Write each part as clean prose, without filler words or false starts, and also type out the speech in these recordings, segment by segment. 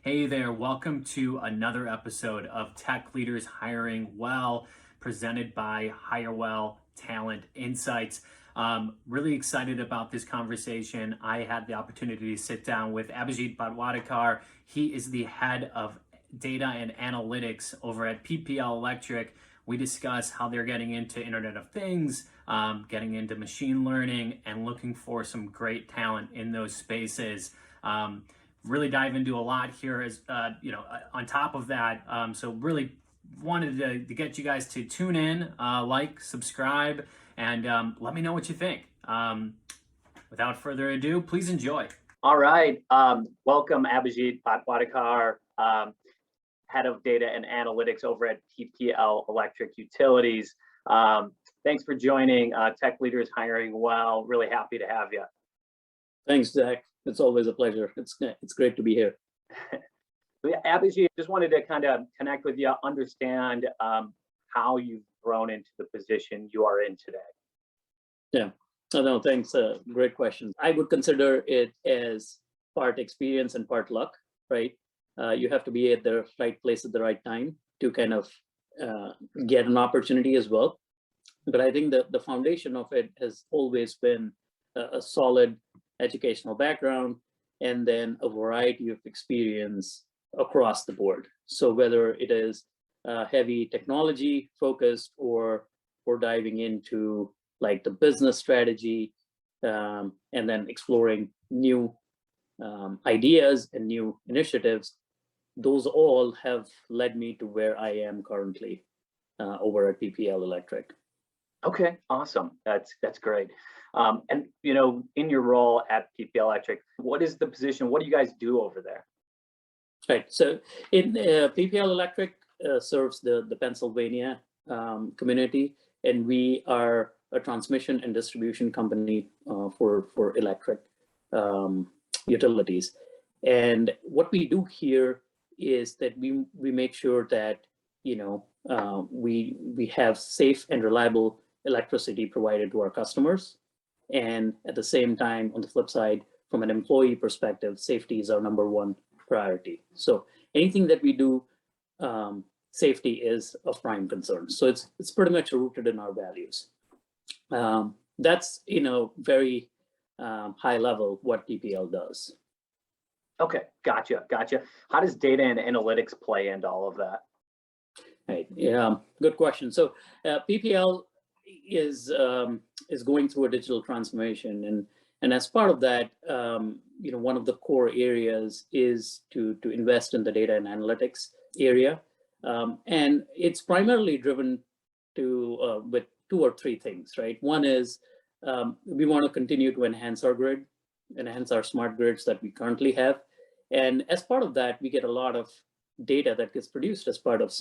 Hey there, welcome to another episode of Tech Leaders Hiring Well, presented by HireWell Talent Insights. Really excited about this conversation. I had the opportunity to sit down with Abhijit Bhatwadekar. He is the head of data and analytics over at PPL Electric. We discuss how they're getting into Internet of Things, getting into machine learning, and looking for some great talent in those spaces. Really dive into a lot here as on top of that. So really wanted to get you guys to tune in, like, subscribe, and let me know what you think. Without further ado, please enjoy. All right. Welcome, Abhijit Bhatwadekar, head of data and analytics over at PPL Electric Utilities. Thanks for joining Tech Leaders Hiring Well. Really happy to have you. Thanks, Zach. It's always a pleasure. It's great to be here. Abhijit, just wanted to kind of connect with you, understand how you've grown into the position you are in today. Yeah, no, thanks. Great question. I would consider it as part experience and part luck, right? You have to be at the right place at the right time to kind of get an opportunity as well. But I think that the foundation of it has always been a solid educational background, and then a variety of experience across the board. So whether it is heavy technology focused or diving into like the business strategy, and then exploring new ideas and new initiatives, those all have led me to where I am currently over at PPL Electric. Okay, awesome. That's great. And in your role at PPL Electric, what is the position? What do you guys do over there? Right. So in PPL Electric serves the Pennsylvania community, and we are a transmission and distribution company for electric utilities. And what we do here is that we make sure that we have safe and reliable electricity provided to our customers. And at the same time, on the flip side, from an employee perspective, safety is our number one priority. So anything that we do, safety is of prime concern. So it's pretty much rooted in our values. That's very high level what PPL does. Okay, gotcha. How does data and analytics play into all of that? Right. Yeah, good question. So PPL is going through a digital transformation, and as part of that, one of the core areas is to invest in the data and analytics area, and it's primarily driven with two or three things, right? One is we want to continue to enhance our grid, enhance our smart grids that we currently have, and as part of that, we get a lot of data that gets produced as part of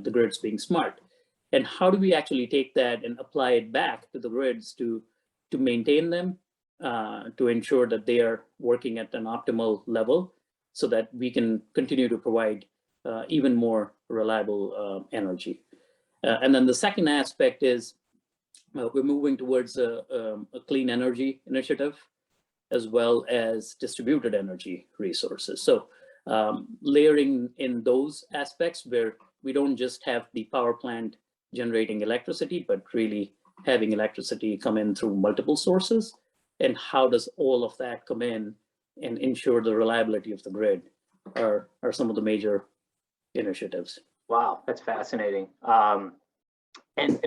the grids being smart. And how do we actually take that and apply it back to the grids to maintain them, to ensure that they are working at an optimal level so that we can continue to provide even more reliable energy. And then the second aspect is we're moving towards a clean energy initiative as well as distributed energy resources. So layering in those aspects where we don't just have the power plant generating electricity, but really having electricity come in through multiple sources, and how does all of that come in and ensure the reliability of the grid are some of the major initiatives. Wow, that's fascinating. And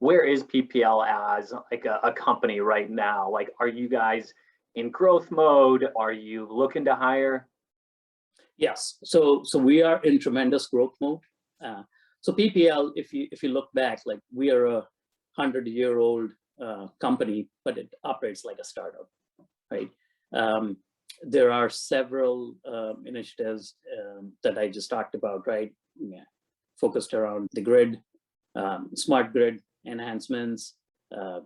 where is PPL as like a company right now? Like, are you guys in growth mode? Are you looking to hire? Yes, so we are in tremendous growth mode. So PPL, if you look back, like we are a 100-year-old company, but it operates like a startup, right? There are several initiatives that I just talked about, right? Yeah, focused around the grid, smart grid enhancements,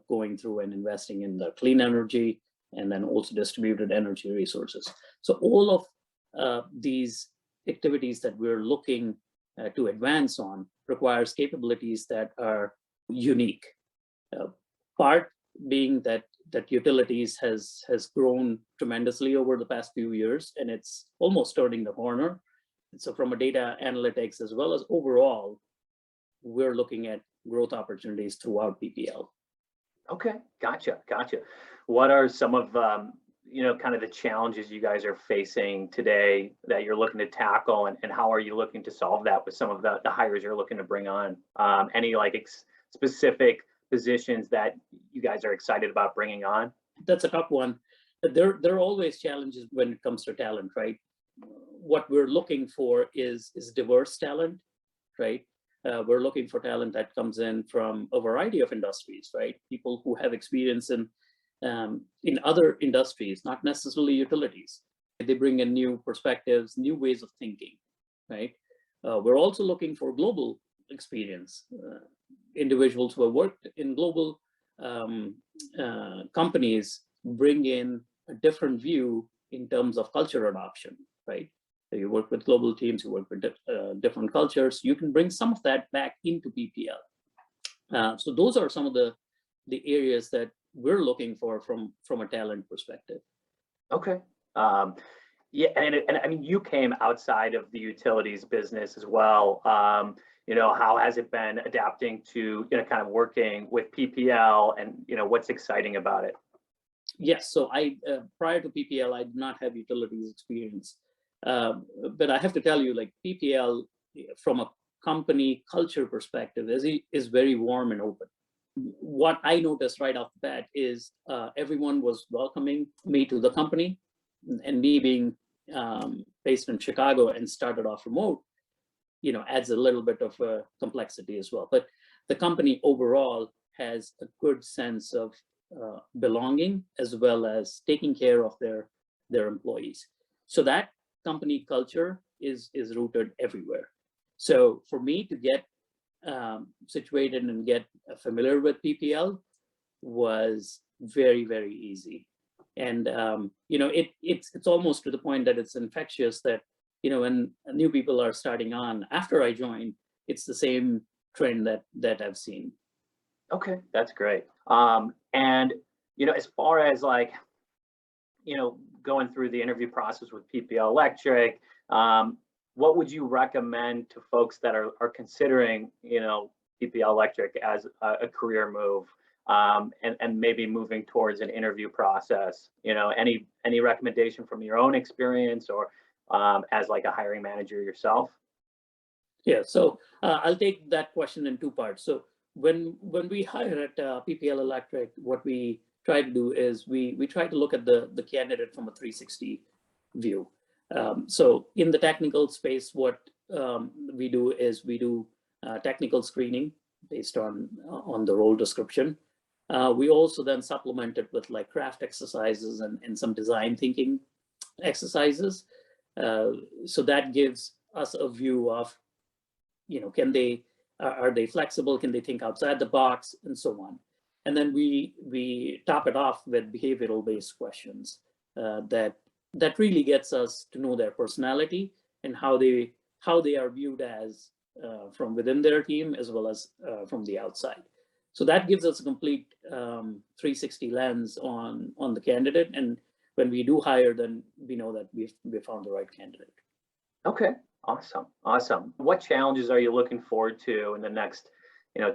going through and investing in the clean energy, and then also distributed energy resources. So all of these activities that we're looking to advance on requires capabilities that are unique. Part being that that utilities has grown tremendously over the past few years, and it's almost turning the corner. And so from a data analytics as well as overall, we're looking at growth opportunities throughout PPL. Okay, gotcha. What are some of kind of the challenges you guys are facing today that you're looking to tackle, and how are you looking to solve that with some of the hires you're looking to bring on? Any like specific positions that you guys are excited about bringing on? That's a tough one. But there are always challenges when it comes to talent, right? What we're looking for is diverse talent, right? We're looking for talent that comes in from a variety of industries, right? People who have experience in other industries, not necessarily utilities. They bring in new perspectives, new ways of thinking, right? We're also looking for global experience, individuals who have worked in global companies bring in a different view in terms of culture adoption, right? So you work with global teams, you work with different cultures, you can bring some of that back into PPL. So those are some of the areas that we're looking for from a talent perspective. Okay. Yeah, and I mean, you came outside of the utilities business as well. How has it been adapting to, kind of working with PPL, and, what's exciting about it? Yes, so I prior to PPL, I did not have utilities experience. But I have to tell you, like PPL, from a company culture perspective, is very warm and open. What I noticed right off the bat is everyone was welcoming me to the company, and me being based in Chicago and started off remote, adds a little bit of complexity as well. But the company overall has a good sense of belonging, as well as taking care of their employees. So that company culture is rooted everywhere. So for me to get situated and get familiar with PPL was very, very easy. And it's almost to the point that it's infectious, that when new people are starting on after I joined, it's the same trend that I've seen. Okay, that's great. And as far as like, going through the interview process with PPL Electric, what would you recommend to folks that are considering, PPL Electric as a career move, and maybe moving towards an interview process? Any recommendation from your own experience, or as like a hiring manager yourself? Yeah, so I'll take that question in two parts. So when we hire at PPL Electric, what we try to do is we try to look at the candidate from a 360 view. So in the technical space, what we do is we do technical screening based on the role description. We also then supplement it with like craft exercises and some design thinking exercises. So that gives us a view of, are they flexible? Can they think outside the box, and so on? And then we top it off with behavioral based questions that really gets us to know their personality and how they are viewed as from within their team, as well as from the outside. So that gives us a complete 360 lens on the candidate. And when we do hire, then we know that we found the right candidate. Okay, awesome. What challenges are you looking forward to in the next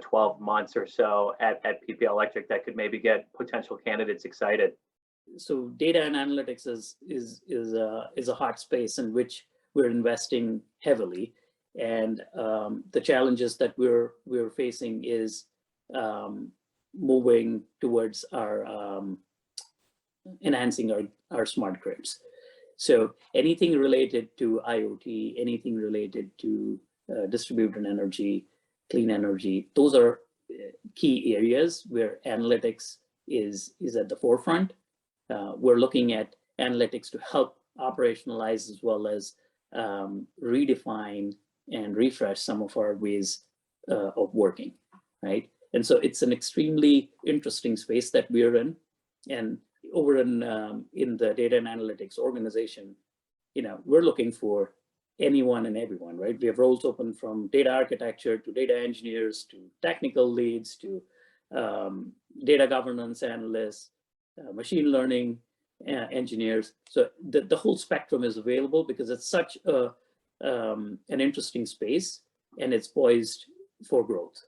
12 months or so at PPL Electric that could maybe get potential candidates excited? So data and analytics is a hot space in which we're investing heavily, and the challenges that we're facing is moving towards our enhancing our smart grids. So anything related to IoT, anything related to distributed energy, clean energy, those are key areas where analytics is at the forefront. We're looking at analytics to help operationalize, as well as redefine and refresh some of our ways of working, right? And so it's an extremely interesting space that we're in. And over in the data and analytics organization, we're looking for anyone and everyone, right? We have roles open from data architecture to data engineers to technical leads to data governance analysts, machine learning engineers. So the whole spectrum is available because it's such an interesting space and it's poised for growth.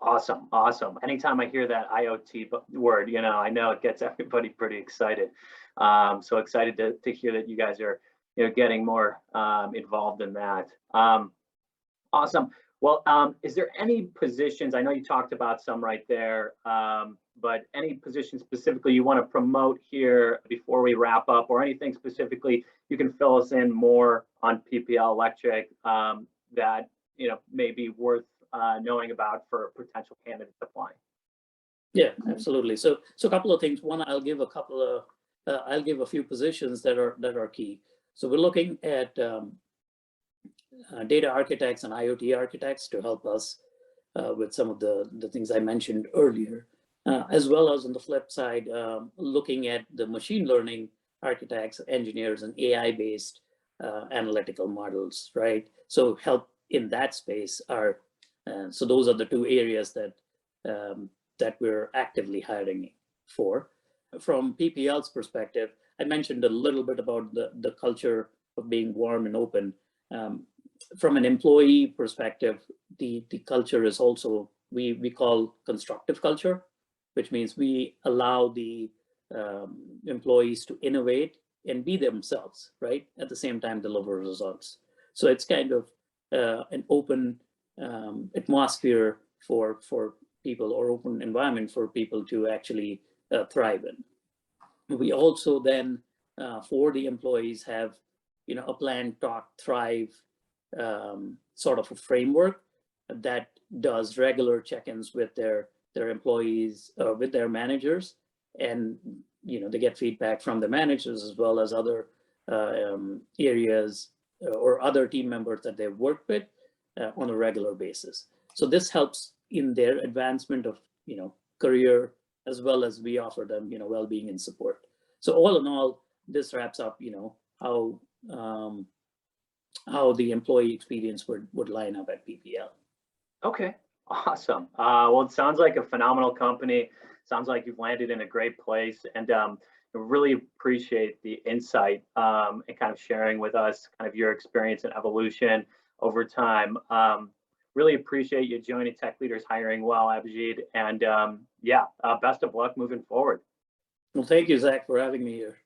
Awesome, awesome. Anytime I hear that IoT word, I know it gets everybody pretty excited. So excited to hear that you guys are, getting more involved in that. Awesome. Well, is there any positions? I know you talked about some right there, but any positions specifically you want to promote here before we wrap up, or anything specifically you can fill us in more on PPL Electric that may be worth knowing about for potential candidates applying? Yeah, absolutely. So a couple of things. One, I'll give a few positions that are key. So we're looking at data architects and IoT architects to help us with some of the things I mentioned earlier, as well as on the flip side, looking at the machine learning architects, engineers, and AI-based analytical models, right? So help in that space are, so those are the two areas that we're actively hiring for. From PPL's perspective, I mentioned a little bit about the culture of being warm and open. From an employee perspective, the culture is also, we call constructive culture, which means we allow the employees to innovate and be themselves, right? At the same time, deliver results. So it's kind of an open atmosphere for people, or open environment for people to actually thrive in. We also then, for the employees, have a plan, talk, thrive sort of a framework that does regular check-ins with their employees, with their managers, and they get feedback from the managers as well as other areas or other team members that they've worked with on a regular basis. So this helps in their advancement of career, as well as we offer them well-being and support. So all in all, this wraps up how the employee experience would line up at PPL. Okay, awesome. Well, it sounds like a phenomenal company. Sounds like you've landed in a great place, and I really appreciate the insight and kind of sharing with us kind of your experience and evolution over time. Really appreciate you joining Tech Leaders Hiring Well, Abhijit, and best of luck moving forward. Well, thank you, Zach, for having me here.